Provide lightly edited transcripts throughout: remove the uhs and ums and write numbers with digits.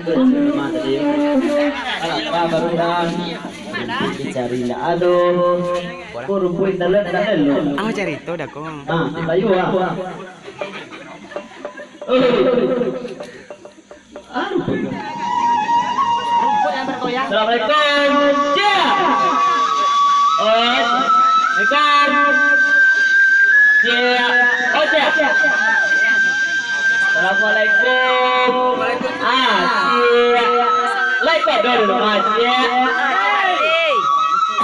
Cuma tadi apa barusan dicari na aduh kurupui telet lo. Aku cari itu dah kong. Ah, tayu ah. Assalamualaikum. Ya. Assalamualaikum. Ya. Oh, ya. Assalamualaikum. Ah, ya. Like dulu Mas ya.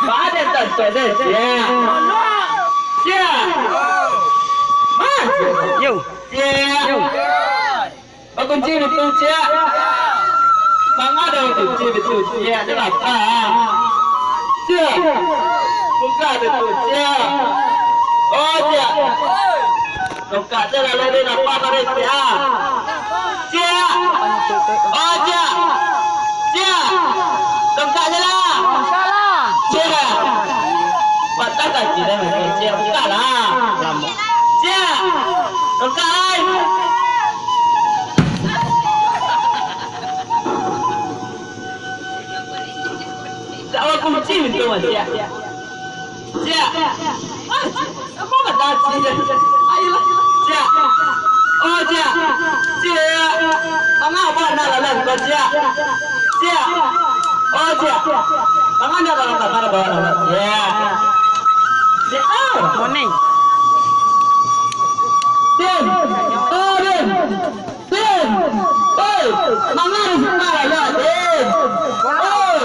Pada tentu ya. Ya. Mas. Yo. Ya. Kunci betul ya. Bang ada kunci betul ya. Ada apa? Ya. Buka betul ya. Oh ya. Buka jalan lain apa kare ya. Ya. Oh ya. Ya. Buka jalan. Salah. Ya. Patah kaki dah ya. Buka lah. Ya. Buka. Kunci itu Mas ya. Ya. Apa kata sih? Ayolah. Ya. Oh ya. Ya. Mengapa nak lalu ya? Ya. Oh ya. Mengapa dalam kamar bawah ya? Ya. Morning. Din. Oh Din. Din. Oh. Mengapa ya Din? Oh.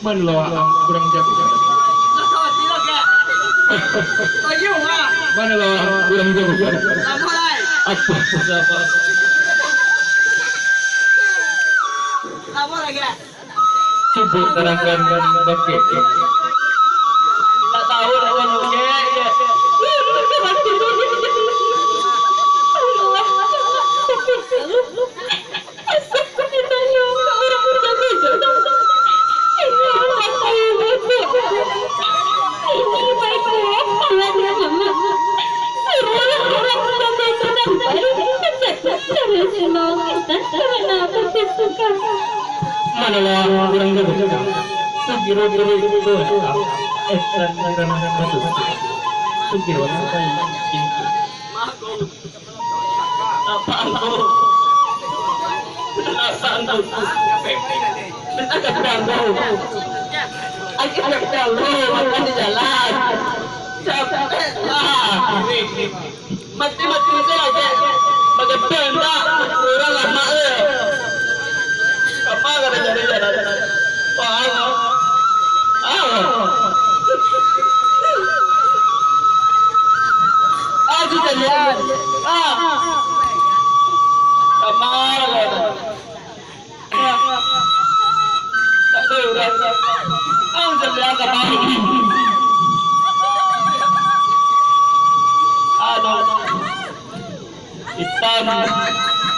Mana kurang jauh. Mana kurang jauh. Apa siapa? Coba terangkan bukti. Tak tahu lawan oke. Mana kurang jauh. Kira-kira itu. Kerana masuk. Kira apa ini? Apa aku? Asal tu. Kita dah tahu. Aku dah tahu makan di jalan. Capek lah. Mati-mati saja. Bagai penda orang lama apa kata jadi jalan. Wah. Aku jalan. Kamar kata. Tak tahu dah. Aku jalan kamar. Hitam,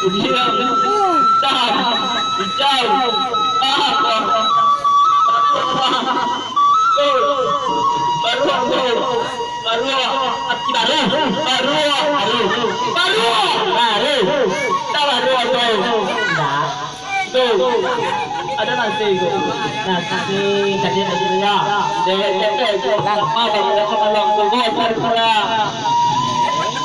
ujian, hitam, hijau, baru aku baru tuh ada nasi jadi ya